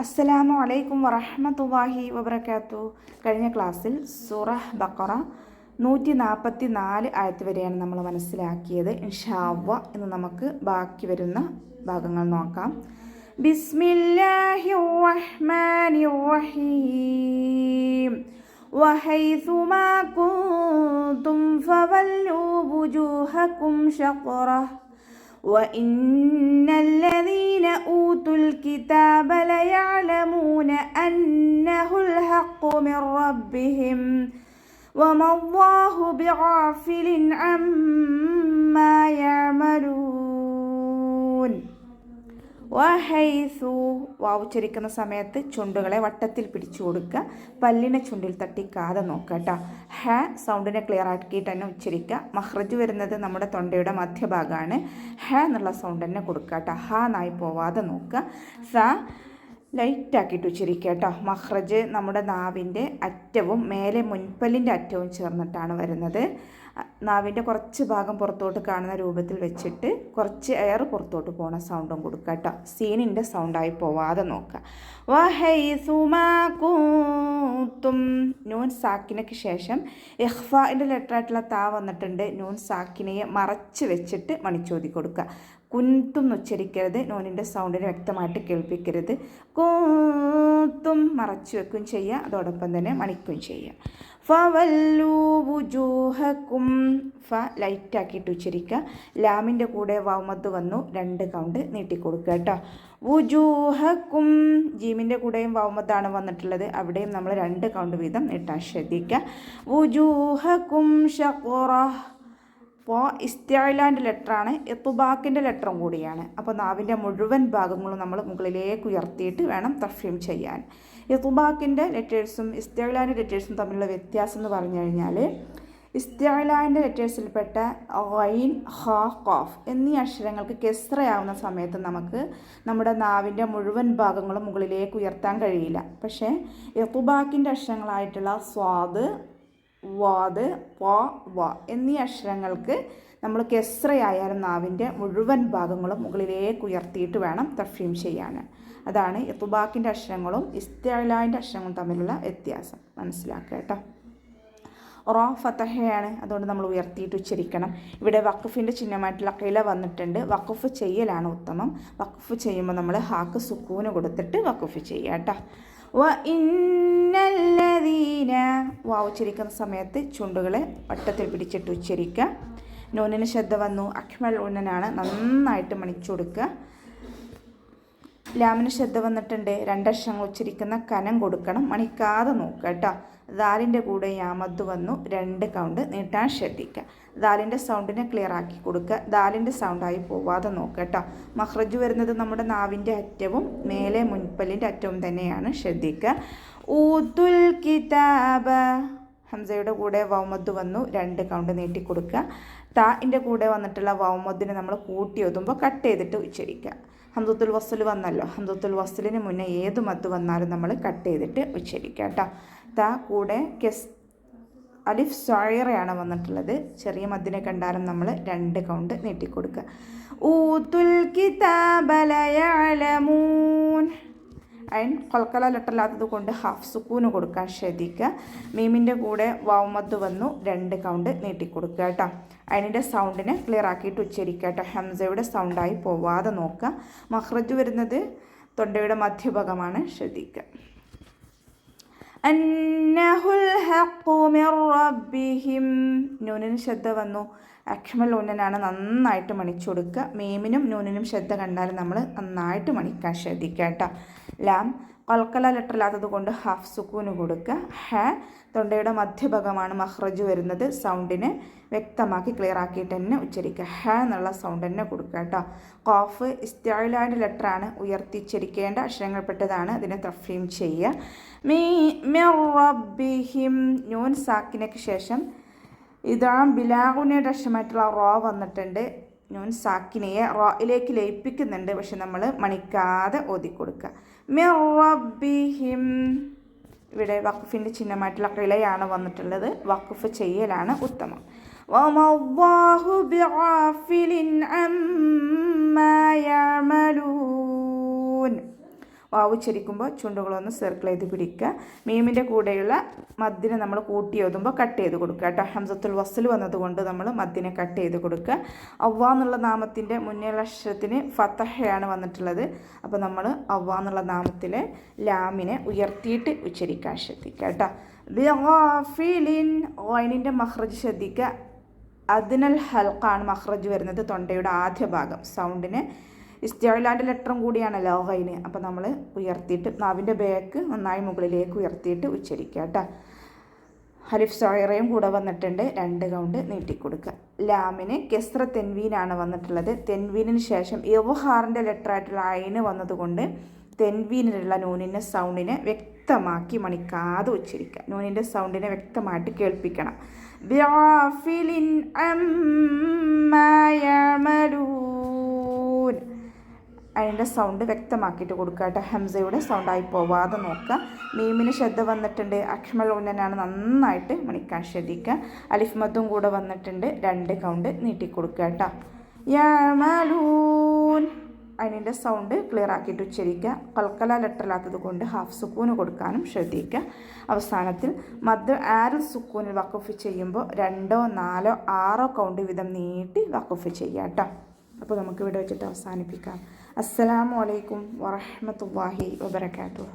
അസ്സലാമു അലൈക്കും വറഹ്മത്തുള്ളാഹി വബറകാതുഹു. കഴിഞ്ഞ ക്ലാസ്സിൽ സൂറഹ് ബഖറ 144 ആയത്ത് വരെയാണ് നമ്മൾ മനസ്സിലാക്കിയത്. ഇൻഷാ അല്ലാഹ് ഇന്ന് നമുക്ക് ബാക്കി വരുന്ന ഭാഗങ്ങൾ നോക്കാം. ബിസ്മില്ലാഹിർ റഹ്മാനിർ റഹീം. വഹൈസുമാ കുൻതും ഫവല്ലൂ വുജൂഹകും ശത്റഹ് وَإِنَّ الَّذِينَ أُوتُوا الْكِتَابَ لَيَعْلَمُونَ أَنَّهُ الْحَقُّ مِنْ رَبِّهِمْ وَمَا اللَّهُ بِغَافِلٍ عَمَّا يَعْمَلُونَ. വഹൈസു വാവ് ഉച്ചരിക്കുന്ന സമയത്ത് ചുണ്ടുകളെ വട്ടത്തിൽ പിടിച്ചു കൊടുക്കുക. പല്ലിനെ ചുണ്ടിൽ തട്ടിക്കാതെ നോക്കുക കേട്ടോ. ഹ സൗണ്ടിനെ ക്ലിയർ ആക്കിയിട്ട് തന്നെ ഉച്ചരിക്കുക. മഹ്റജ് വരുന്നത് നമ്മുടെ തൊണ്ടയുടെ മധ്യഭാഗമാണ്. ഹ എന്നുള്ള സൗണ്ട് തന്നെ കൊടുക്കുക കേട്ടോ. ഹ നായി പോവാതെ നോക്കുക. സ ലൈറ്റാക്കിയിട്ട് ഉച്ചരിക്കുക കേട്ടോ. മഹ്റജ് നമ്മുടെ നാവിൻ്റെ അറ്റവും മേലെ മുൻപല്ലിൻ്റെ അറ്റവും ചേർന്നിട്ടാണ് വരുന്നത്. നാവിൻ്റെ കുറച്ച് ഭാഗം പുറത്തോട്ട് കാണുന്ന രൂപത്തിൽ വെച്ചിട്ട് കുറച്ച് എയർ പുറത്തോട്ട് പോകുന്ന സൗണ്ടും കൊടുക്കുക കേട്ടോ. സീനിൻ്റെ സൗണ്ടായി പോവാതെ നോക്കുക. വഹൈസുമാ കുൻതും നൂൻ സാക്കിനയ്ക്ക് ശേഷം ഇഖ്ഫാഇൻ്റെ ലെറ്ററായിട്ടുള്ള താ വന്നിട്ടുണ്ട്. നൂൻ സാക്കിനയെ മറച്ച് വെച്ചിട്ട് മണിച്ചോതി കൊടുക്കുക. കുൻതും ഉച്ചരിക്കരുത്. നൂനിൻ്റെ സൗണ്ടിനെ വ്യക്തമായിട്ട് കേൾപ്പിക്കരുത്. കുൻതും മറച്ചു വെക്കുകയും ചെയ്യുക, അതോടൊപ്പം തന്നെ മണിക്കുകയും ചെയ്യുക. ഫവല്ലൂ വുജൂഹകും ഫ ലൈറ്റാക്കിയിട്ട് ഉച്ചരിക്കുക. ലാമിൻ്റെ കൂടെ വൗമദ് വന്നു 2 കൗണ്ട് നീട്ടിക്കൊടുക്കുക കേട്ടോ. വുജൂഹകും ജീമിൻ്റെ കൂടെയും വൗമദാണ് വന്നിട്ടുള്ളത്. അവിടെയും നമ്മൾ 2 കൗണ്ട് വീതം നീട്ടാൻ ശ്രദ്ധിക്കുക. വുജൂഹകും ശഖറഹ് അപ്പോൾ ഇസ്തിഅലാൻ്റെ ലെറ്ററാണ്, ഇത്ബാക്കിൻ്റെ ലെറ്ററും കൂടിയാണ്. അപ്പോൾ നാവിൻ്റെ മുഴുവൻ ഭാഗങ്ങളും നമ്മൾ മുകളിലേക്ക് ഉയർത്തിയിട്ട് വേണം തഫ്ഹീം ചെയ്യാൻ. ഇത്ബാക്കിൻ്റെ ലെറ്റേഴ്സും ഇസ്തിഅലാൻ്റെ ലെറ്റേഴ്സും തമ്മിലുള്ള വ്യത്യാസം എന്ന് പറഞ്ഞു കഴിഞ്ഞാൽ, ഇസ്തിഅലാൻ്റെ ലെറ്റേഴ്സിൽപ്പെട്ട ഖൈൻ, ഖ, ഖാഫ് എന്നീ അക്ഷരങ്ങൾക്ക് കെസ്റയാവുന്ന സമയത്ത് നമുക്ക് നമ്മുടെ നാവിൻ്റെ മുഴുവൻ ഭാഗങ്ങളും മുകളിലേക്ക് ഉയർത്താൻ കഴിയില്ല. പക്ഷേ ഇത്ബാക്കിൻ്റെ അക്ഷരങ്ങളായിട്ടുള്ള സ്വാദ്, വാദ്, വ, വ എന്നീ അക്ഷരങ്ങൾക്ക് നമ്മൾ കെസ്റയായാലും നാവിൻ്റെ മുഴുവൻ ഭാഗങ്ങളും മുകളിലേക്ക് ഉയർത്തിയിട്ട് വേണം തഫ്ഹീം ചെയ്യാൻ. അതാണ് ഇത്ബാക്കിൻ്റെ അക്ഷരങ്ങളും ഇസ്തിഅലാൻ്റെ അക്ഷരങ്ങളും തമ്മിലുള്ള വ്യത്യാസം. മനസ്സിലാക്കുക കേട്ടോ. റോ ഫതഹയാണ്, അതുകൊണ്ട് നമ്മൾ ഉയർത്തിയിട്ട് ഉച്ചരിക്കണം. ഇവിടെ വഖഫിൻ്റെ ചിഹ്നമായിട്ടുള്ള ഖില വന്നിട്ടുണ്ട്. വഖഫ് ചെയ്യലാണ് ഉത്തമം. വഖഫ് ചെയ്യുമ്പോൾ നമ്മൾ ഹാക്ക് സുക്കൂന് കൊടുത്തിട്ട് വഖഫ് ചെയ്യുക കേട്ടോ. വഇന്നല്ലദീന വാവ് ഉച്ചരിക്കുന്ന സമയത്ത് ചുണ്ടുകളെ വട്ടത്തിൽ പിടിച്ചിട്ട് ഉച്ചരിക്കുക. നൂനിന് ശ്രദ്ധ വന്നു. അക്മൽ ഉന്നനാണ്, നന്നായിട്ട് മണിച്ചു കൊടുക്കുക. ലാമിന് ശ്രദ്ധ വന്നിട്ടുണ്ട്. 2 അക്ഷരങ്ങൾ ഉച്ചരിക്കുന്ന കനം കൊടുക്കണം, മണിക്കാതെ നോക്കുക കേട്ടോ. ദാലിൻ്റെ കൂടെ യാമദ് വന്നു 2 കൗണ്ട് നീട്ടാൻ ശ്രദ്ധിക്കുക. ദാലിൻ്റെ സൗണ്ടിനെ ക്ലിയർ ആക്കി കൊടുക്കുക. ദാലിൻ്റെ സൗണ്ടായി പോവാതെ നോക്കുക കേട്ടോ. മഹ്റജ് വരുന്നത് നമ്മുടെ നാവിൻ്റെ അറ്റവും മേലെ മുൻപല്ലിൻ്റെ അറ്റവും തന്നെയാണ്, ശ്രദ്ധിക്കുക. ഊതുൽ കിതാബ ഹംസയുടെ കൂടെ വൗമദ് വന്നു 2 കൗണ്ട് നീട്ടി കൊടുക്കുക. താഇൻ്റെ കൂടെ വന്നിട്ടുള്ള വൗമദിനെ നമ്മൾ കൂട്ടി ഒതുമ്പോൾ കട്ട് ചെയ്തിട്ട് ഉച്ചരിക്കുക. ഹംസത്തുൽ വസ്ൽ വന്നല്ലോ, ഹംസത്തുൽ വസ്ലിന് മുന്നേ ഏത് മദ് വന്നാലും നമ്മൾ കട്ട് ചെയ്തിട്ട് ഉച്ചരിക്കുക കേട്ടോ. താ കൂടെ അലിഫ് സോയറയാണ് വന്നിട്ടുള്ളത്. ചെറിയ മദ്ദിനെ കണ്ടാലും നമ്മൾ 2 കൗണ്ട് നീട്ടിക്കൊടുക്കുക. ഊതുൽ കിതാബ ലയഅലമൂൻ അയിൻ ഖൽഖല ലെറ്ററില്ലാത്തത് കൊണ്ട് ഹാഫ് സുക്കൂന് കൊടുക്കാൻ ശ്രദ്ധിക്കുക. മീമിൻ്റെ കൂടെ വൗമദ് വന്നു 2 കൗണ്ട് നീട്ടിക്കൊടുക്കുക കേട്ടോ. അതിൻ്റെ സൗണ്ടിനെ ക്ലിയർ ആക്കിയിട്ട് ഉച്ചരിക്കുക കേട്ടോ. ഹംസയുടെ സൗണ്ടായി പോവാതെ നോക്കുക. മഹ്റജ് വരുന്നത് തൊണ്ടയുടെ മധ്യഭാഗമാണ്, ശ്രദ്ധിക്കുക. അന്നഹുൽ ഹഖ്ഖു മിർ റബ്ബിഹിം നൂനിന് ശ്രദ്ധ വന്നു. അക്മൽ ഉന്നനാണ്, നന്നായിട്ട് മണിച്ചു കൊടുക്കുക. മീമിനും നൂനിനും ശ്രദ്ധ കണ്ടാൽ നമ്മൾ നന്നായിട്ട് മണിക്കാൻ ശ്രദ്ധിക്കുക കേട്ടോ. ലാം ഖൽഖല ലെറ്ററില്ലാത്തത് കൊണ്ട് ഹാഫ് സുക്കൂന് കൊടുക്കുക. ഹ തൊണ്ടയുടെ മധ്യഭാഗമാണ് മഹ്റജ് വരുന്നത്. സൗണ്ടിനെ വ്യക്തമാക്കി ക്ലിയർ ആക്കിയിട്ട് തന്നെ ഉച്ചരിക്കുക. ഹ എന്നുള്ള സൗണ്ട് തന്നെ കൊടുക്കുക കേട്ടോ. ഖാഫ് ഇസ്തിഅലാൻ്റെ ലെറ്ററാണ്, ഉയർത്തിച്ചരിക്കേണ്ട അക്ഷരങ്ങൾപ്പെട്ടതാണ്. അതിനെ തഫ്ഹീം ചെയ്യുക. മിർ റബ്ബിഹിം നൂൻ സാക്കിനയ്ക്ക് ശേഷം ഇതാം ബിലാഗുനയുടെ അക്ഷരമായിട്ടുള്ള റോ വന്നിട്ടുണ്ട്. നൂൻ സാക്കിനയെ റോയിലേക്ക് ലയിപ്പിക്കുന്നുണ്ട്, പക്ഷെ നമ്മൾ മണിക്കാതെ ഓതിക്കൊടുക്കുക. മിർ റബ്ബിഹിം ഇവിടെ വഖഫിൻ്റെ ചിഹ്നമായിട്ടുള്ള ഖിലയാണ് വന്നിട്ടുള്ളത്. വഖഫ് ചെയ്യലാണ് ഉത്തമം. വമല്ലാഹു ബിഗാഫിലിൻ അമ്മാ യഅമലൂൻ വാവ് ഉച്ചരിക്കുമ്പോൾ ചുണ്ടുകളൊന്ന് സർക്കിൾ ചെയ്ത് പിടിക്കുക. മീമിൻ്റെ കൂടെയുള്ള മദ്ദിനെ നമ്മൾ കൂട്ടി എഴുതുമ്പോൾ കട്ട് ചെയ്ത് കൊടുക്കുക കേട്ടോ. ഹംസത്തുൽ വസ്ൽ വന്നതുകൊണ്ട് നമ്മൾ മദ്ദിനെ കട്ട് ചെയ്ത് കൊടുക്കുക. അവ്വ എന്നുള്ള നാമത്തിൻ്റെ മുന്നേയുള്ള അക്ഷരത്തിന് ഫതഹയാണ് വന്നിട്ടുള്ളത്. അപ്പോൾ നമ്മൾ അവ്വ എന്നുള്ള നാമത്തിലെ ലാമിനെ ഉയർത്തിയിട്ട് ഉച്ചരിക്കാൻ ശ്രദ്ധിക്കുക കേട്ടോ. ബിഗാഫിലിൻ ഓയിനിൻ്റെ മഖ്റജ് ശ്രദ്ധിക്കുക. അദ്നൽ ഹൽക്കാണ് മഖ്റജ് വരുന്നത്, തൊണ്ടയുടെ ആദ്യ ഭാഗം. സൗണ്ടിന് ഇസ്തിഅലാൻ്റെ ലെറ്ററും കൂടിയാണല്ലോ ഗൈന്. അപ്പോൾ നമ്മൾ ഉയർത്തിയിട്ട് നാവിൻ്റെ ബാക്ക് നന്നായി മുകളിലേക്ക് ഉയർത്തിയിട്ട് ഉച്ചരിക്കുക കേട്ടോ. ഹലിഫ് സോയറയും കൂടെ വന്നിട്ടുണ്ട്, 2 കൗണ്ട് നീട്ടിക്കൊടുക്കുക. ലാമിന് കെസ്ര തെൻവീനാണ് വന്നിട്ടുള്ളത്. തെൻവീനിന് ശേഷം ഇവ്ഹാറിൻ്റെ ലെറ്ററായിട്ടുള്ള അയിന് വന്നതുകൊണ്ട് തെൻവീനിലുള്ള നൂനിൻ്റെ സൗണ്ടിനെ വ്യക്തമാക്കി മണിക്കാതെ ഉച്ചരിക്കുക. നൂനിൻ്റെ സൗണ്ടിനെ വ്യക്തമായിട്ട് കേൾപ്പിക്കണം. ബിആഫിലിൻ അമ്മാ യഅമലൂൻ. അതിൻ്റെ സൗണ്ട് വ്യക്തമാക്കിയിട്ട് കൊടുക്കുക കേട്ടോ. ഹംസയുടെ സൗണ്ടായി പോവാതെ നോക്കുക. മീമിന് ശ്രദ്ധ വന്നിട്ടുണ്ട്, അക്മൽ ഉന്നനാണ്, നന്നായിട്ട് മണിക്കാൻ ശ്രദ്ധിക്കുക. അലിഫ് മദ്ദും കൂടെ വന്നിട്ടുണ്ട്, 2 കൗണ്ട് നീട്ടിക്കൊടുക്കുക കേട്ടോ. യഅമലൂൻ അതിൻ്റെ സൗണ്ട് ക്ലിയർ ആക്കിയിട്ട് ഉച്ചരിക്കുക. കൽക്കല ലെറ്ററില്ലാത്തത് കൊണ്ട് ഹാഫ് സുക്കൂന് കൊടുക്കാനും ശ്രദ്ധിക്കുക. അവസാനത്തിൽ മദ് ആരിൽ സുക്കൂനിൽ വഖഫ് ചെയ്യുമ്പോൾ 2, 4, 6 കൗണ്ട് വീതം നീട്ടി വഖഫ് ചെയ്യുക കേട്ടോ. അപ്പോൾ നമുക്ക് ഇവിടെ വെച്ചിട്ട് അവസാനിപ്പിക്കാം. അസ്സലാമു അലൈക്കും വറഹ്മത്തുള്ളാഹി വബറകാതുഹു.